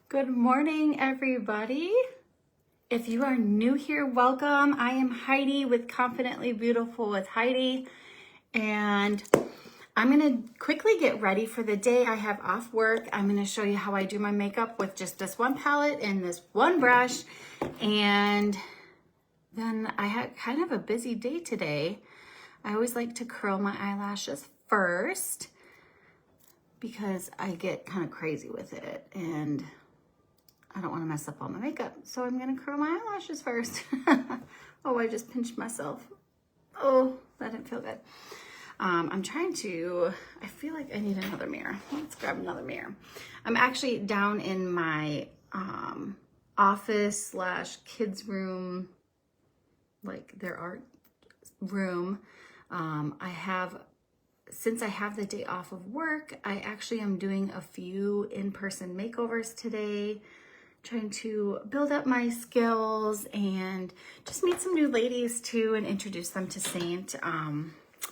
Good morning, everybody. If you are new here, welcome. I am Heidi with Confidently Beautiful with Heidi, and I'm gonna quickly get ready for the day I have off work. I'm gonna show you how I do my makeup with just this one palette and this one brush, and then I had kind of a busy day today. I always like to curl my eyelashes first because I get kind of crazy with it, and I don't want to mess up all my makeup, so I'm gonna curl my eyelashes first. Oh, I just pinched myself. Oh, that didn't feel good. I feel like I need another mirror. Let's grab another mirror. I'm actually down in my office / kids room, like their art room. Since I have the day off of work, I actually am doing a few in-person makeovers today, trying to build up my skills and just meet some new ladies too and introduce them to Saint.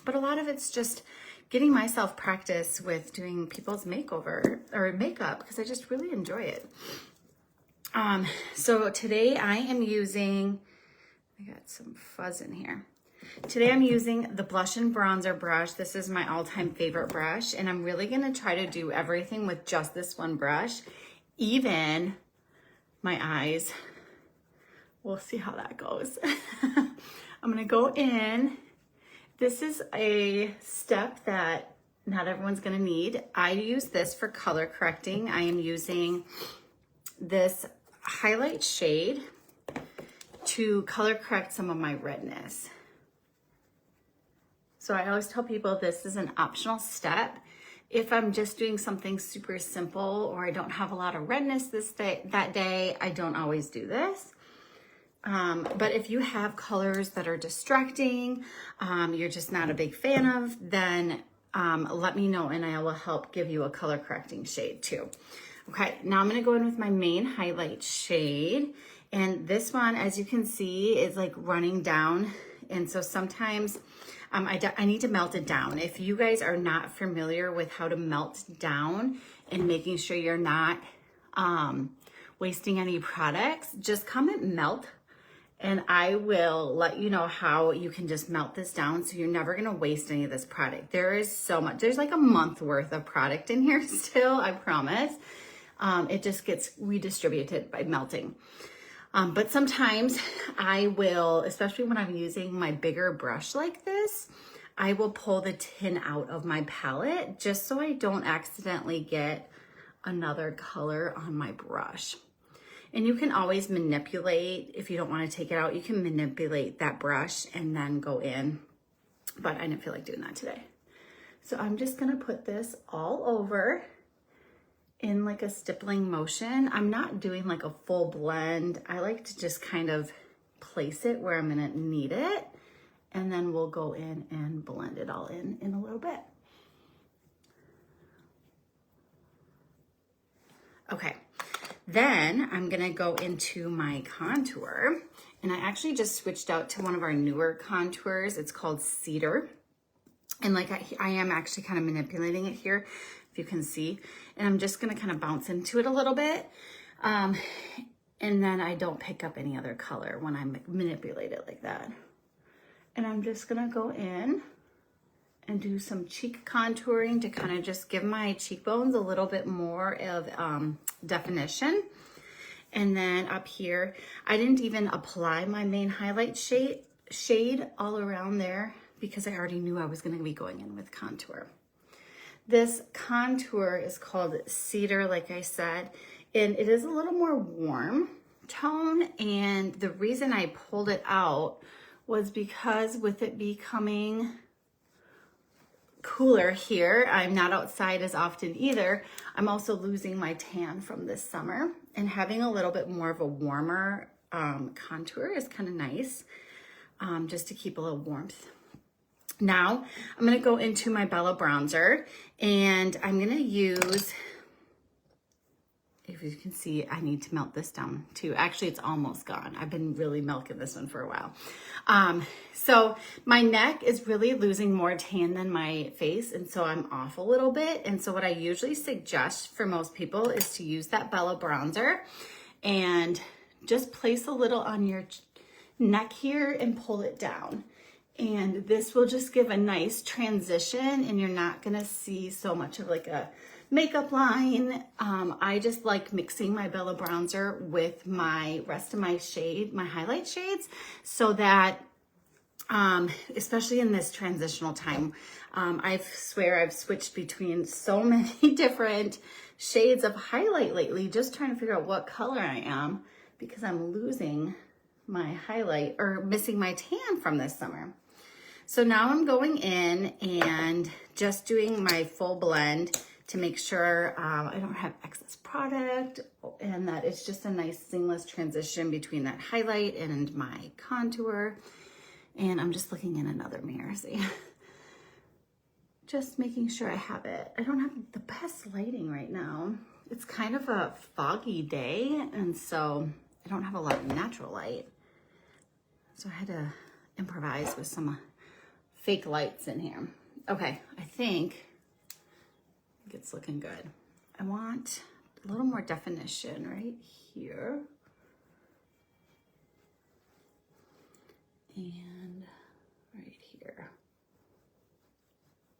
But a lot of it's just getting myself practice with doing people's makeover or makeup because I just really enjoy it. So today I got some fuzz in here. Today I'm using the Blush and Bronzer brush. This is my all-time favorite brush, and I'm really gonna try to do everything with just this one brush, even my eyes. We'll see how that goes. I'm gonna go in. This is a step that not everyone's gonna need. I use this for color correcting. I am using this highlight shade to color correct some of my redness. So I always tell people this is an optional step. If I'm just doing something super simple or I don't have a lot of redness that day, I don't always do this. But if you have colors that are distracting, you're just not a big fan of, then let me know and I will help give you a color correcting shade too. Okay, now I'm gonna go in with my main highlight shade. And this one, as you can see, is like running down. And so sometimes I need to melt it down. If you guys are not familiar with how to melt down and making sure you're not wasting any products, just comment melt and I will let you know how you can just melt this down so you're never gonna waste any of this product. There is so much, there's like a month worth of product in here still, I promise. It just gets redistributed by melting. But sometimes I will, especially when I'm using my bigger brush like this, I will pull the tin out of my palette just so I don't accidentally get another color on my brush. And you can always manipulate, if you don't want to take it out, you can manipulate that brush and then go in. But I didn't feel like doing that today. So I'm just gonna put this all over in like a stippling motion. I'm not doing like a full blend. I like to just kind of place it where I'm gonna need it, and then we'll go in and blend it all in a little bit. Okay, then I'm gonna go into my contour, and I actually just switched out to one of our newer contours. It's called Cedar. And like I am actually kind of manipulating it here, if you can see. And I'm just gonna kind of bounce into it a little bit. And then I don't pick up any other color when I manipulate it like that. And I'm just gonna go in and do some cheek contouring to kind of just give my cheekbones a little bit more of definition. And then up here, I didn't even apply my main highlight shade all around there because I already knew I was gonna be going in with contour. This contour is called Cedar, like I said, and it is a little more warm tone. And the reason I pulled it out was because with it becoming cooler here, I'm not outside as often either. I'm also losing my tan from this summer, and having a little bit more of a warmer contour is kind of nice, just to keep a little warmth. Now I'm gonna go into my Bella bronzer, and I'm gonna use, if you can see, I need to melt this down too. Actually, it's almost gone. I've been really milking this one for a while. So my neck is really losing more tan than my face, and so I'm off a little bit. And so what I usually suggest for most people is to use that Bella bronzer and just place a little on your neck here and pull it down. And this will just give a nice transition, and you're not gonna see so much of like a makeup line. I just like mixing my Bella bronzer with my rest of my my highlight shades, so that especially in this transitional time, I swear I've switched between so many different shades of highlight lately, just trying to figure out what color I am, because I'm losing my highlight or missing my tan from this summer. So now I'm going in and just doing my full blend to make sure I don't have excess product and that it's just a nice seamless transition between that highlight and my contour. And I'm just looking in another mirror, see? Just making sure I have it. I don't have the best lighting right now. It's kind of a foggy day, and so I don't have a lot of natural light. So I had to improvise with some fake lights in here. Okay, I think it's looking good. I want a little more definition right here. And right here.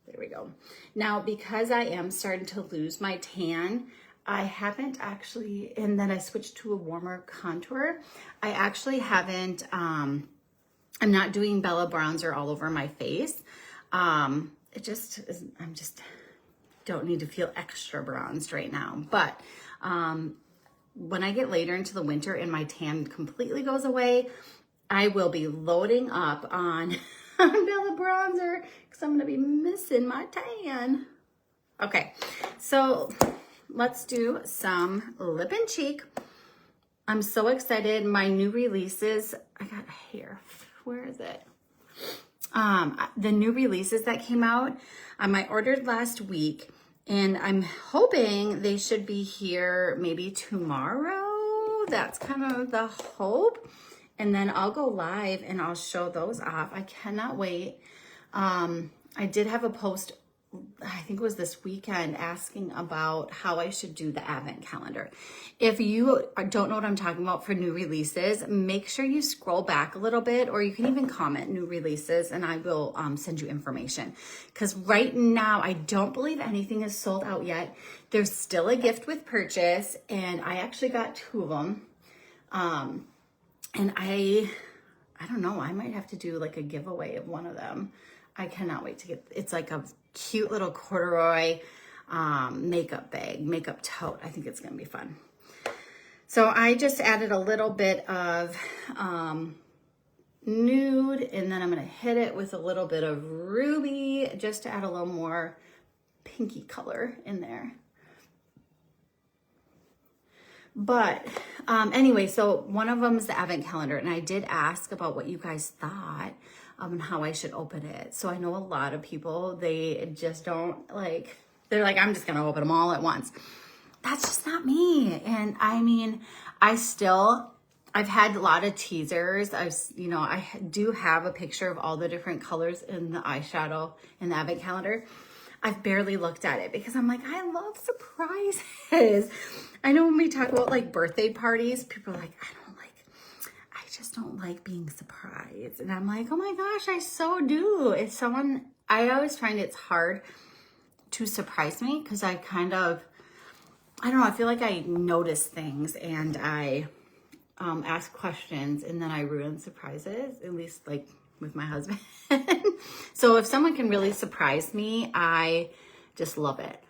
There we go. Now, because I am starting to lose my tan, I haven't actually, and then I switched to a warmer contour. I actually haven't, I'm not doing Bella bronzer all over my face. It just is, I'm just don't need to feel extra bronzed right now. But when I get later into the winter and my tan completely goes away, I will be loading up on Bella bronzer because I'm gonna be missing my tan. Okay, so let's do some lip and cheek. I'm so excited. My new releases, I got here. Where is it? The new releases that came out, I ordered last week, and I'm hoping they should be here maybe tomorrow. That's kind of the hope. And then I'll go live and I'll show those off. I cannot wait. I did have a post, I think it was this weekend, asking about how I should do the advent calendar. If you don't know what I'm talking about for new releases, make sure you scroll back a little bit, or you can even comment new releases and I will send you information. Because right now, I don't believe anything is sold out yet. There's still a gift with purchase, and I actually got 2 of them. And I don't know, I might have to do like a giveaway of one of them. I cannot wait to get, it's like a cute little corduroy makeup bag, makeup tote. I think it's gonna be fun. So I just added a little bit of nude, and then I'm gonna hit it with a little bit of ruby just to add a little more pinky color in there. But anyway, so one of them is the advent calendar, and I did ask about what you guys thought and how I should open it. So I know a lot of people, they just don't like, they're like, I'm just gonna open them all at once. That's just not me. And I mean, I've had a lot of teasers. I do have a picture of all the different colors in the eyeshadow in the advent calendar. I've barely looked at it because I'm like, I love surprises. I know when we talk about like birthday parties, people are like, I just don't like being surprised. And I'm like, oh my gosh, I so do. I always find it's hard to surprise me because I don't know, I feel like I notice things and I ask questions and then I ruin surprises, at least like with my husband. So if someone can really surprise me, I just love it.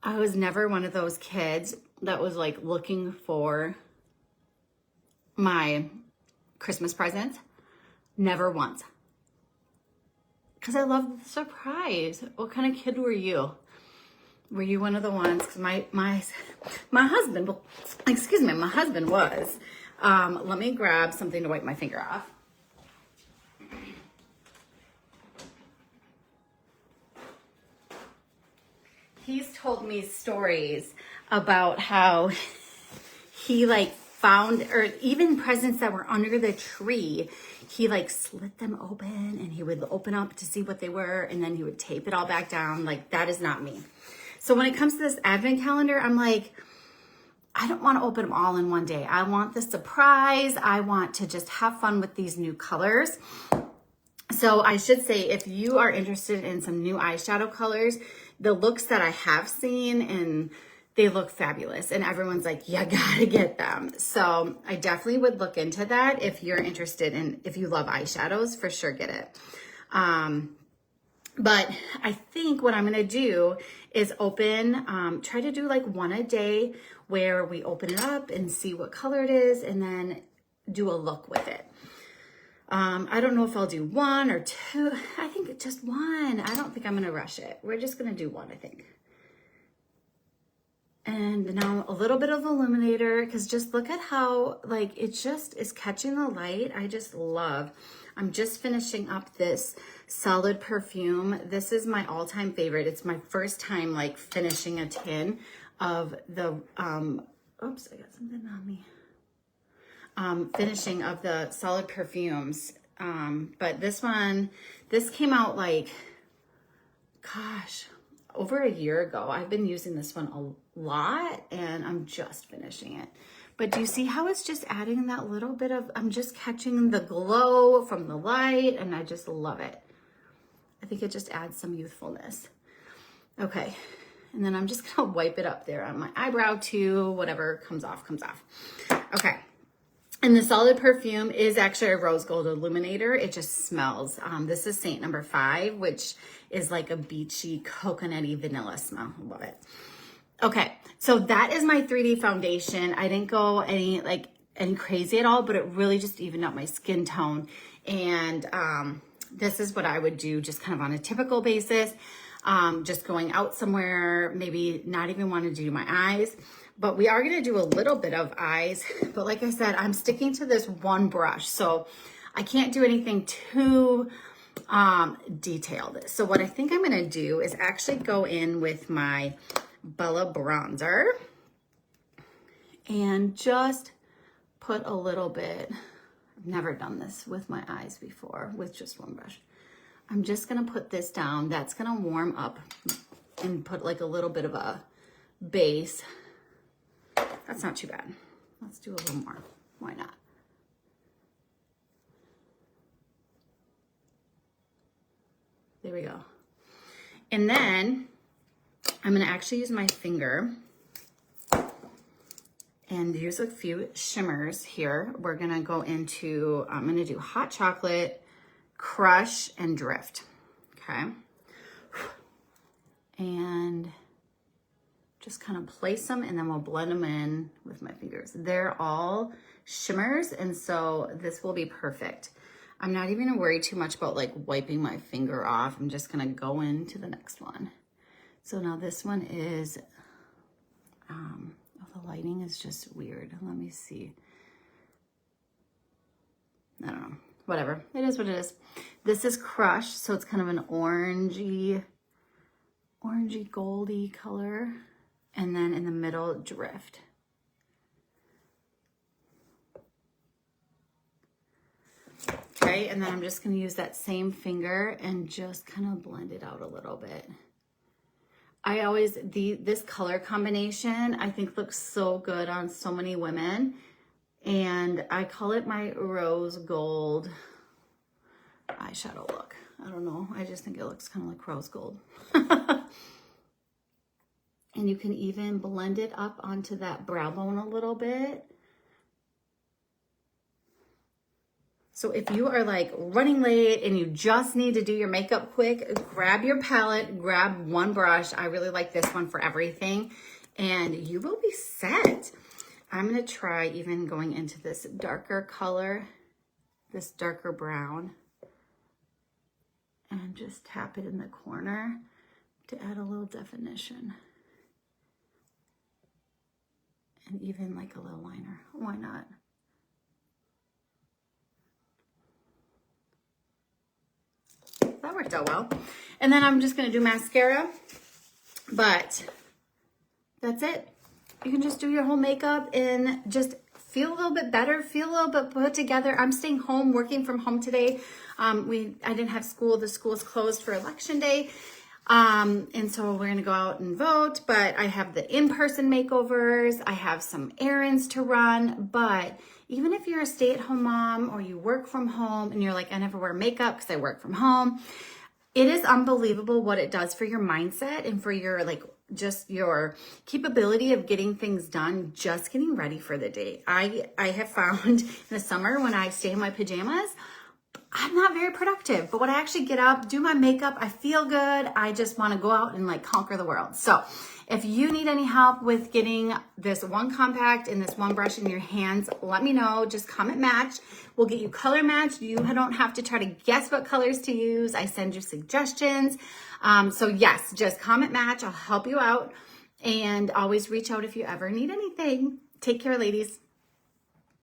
I was never one of those kids that was like looking for my Christmas presents. Never once. Because I love the surprise. What kind of kid were you? Were you one of the ones? Because my husband, my husband was. Let me grab something to wipe my finger off. he's told me stories about how he like found, or even presents that were under the tree, he like slit them open and he would open up to see what they were, and then he would tape it all back down. Like, that is not me. So when it comes to this advent calendar, I'm like, I don't want to open them all in one day. I want the surprise. I want to just have fun with these new colors. So I should say, if you are interested in some new eyeshadow colors, the looks that I have seen, and they look fabulous, and everyone's like, you gotta get them. So I definitely would look into that. If you're interested in, if you love eyeshadows, for sure get it. But I think what I'm gonna do is open, try to do like one a day where we open it up and see what color it is, and then do a look with it. I don't know if I'll do one or two. I think just one. I don't think I'm gonna rush it. We're just gonna do one, I think. And now a little bit of illuminator, because just look at how like it just is catching the light. I just love. I'm just finishing up this Solid perfume. This is my all-time favorite. It's my first time like finishing a tin of the oops, I got something on me. Finishing of the Solid perfumes. But this came out like, gosh, over a year ago. I've been using this one a lot, and I'm just finishing it. But do you see how it's just adding that little bit of, I'm just catching the glow from the light, and I just love it. I think it just adds some youthfulness. Okay, and then I'm just gonna wipe it up there on my eyebrow too. Whatever comes off, comes off. Okay. And the Solid perfume is actually a rose gold illuminator. It just smells. This is Saint No. 5, which is like a beachy, coconutty vanilla smell. Love it. Okay, so that is my 3D foundation. I didn't go any crazy at all, but it really just evened out my skin tone. And this is what I would do just kind of on a typical basis. Just going out somewhere, maybe not even want to do my eyes. But we are going to do a little bit of eyes. But like I said, I'm sticking to this one brush. So I can't do anything too detailed. So what I think I'm going to do is actually go in with my Bella bronzer and just put a little bit. I've never done this with my eyes before with just one brush. I'm just going to put this down. That's going to warm up and put like a little bit of a base. That's not too bad. Let's do a little more. Why not? There we go. And then I'm going to actually use my finger and use a few shimmers here. We're going to go into, I'm going to do Hot Chocolate, Crush, and Drift. Okay. And just kind of place them, and then we'll blend them in with my fingers. They're all shimmers, and so this will be perfect. I'm not even gonna worry too much about like wiping my finger off. I'm just gonna go into the next one. So now this one is, oh, the lighting is just weird. Let me see. I don't know, whatever. It is what it is. This is Crush, so it's kind of an orangey goldy color. And then in the middle, Drift. Okay, and then I'm just gonna use that same finger and just kind of blend it out a little bit. I always, this color combination, I think looks so good on so many women. And I call it my rose gold eyeshadow look. I don't know, I just think it looks kind of like rose gold. And you can even blend it up onto that brow bone a little bit. So if you are like running late and you just need to do your makeup quick, grab your palette, grab one brush. I really like this one for everything, and you will be set. I'm gonna try even going into this darker color, this darker brown, and just tap it in the corner to add a little definition. And even like a little liner, why not? That worked out well. And then I'm just gonna do mascara. But that's it. You can just do your whole makeup and just feel a little bit better, feel a little bit put together. I'm staying home, working from home today. I didn't have school. The school is closed for election day. And so we're going to go out and vote, but I have the in-person makeovers. I have some errands to run, but even if you're a stay-at-home mom or you work from home and you're like, I never wear makeup because I work from home. It is unbelievable what it does for your mindset and for your just your capability of getting things done, just getting ready for the day. I have found in the summer when I stay in my pajamas, I'm not very productive, but when I actually get up, do my makeup, I feel good. I just want to go out and conquer the world. So if you need any help with getting this one compact and this one brush in your hands, let me know. Just comment match. We'll get you color matched. You don't have to try to guess what colors to use. I send you suggestions. So yes, just comment match. I'll help you out, and always reach out if you ever need anything. Take care, ladies.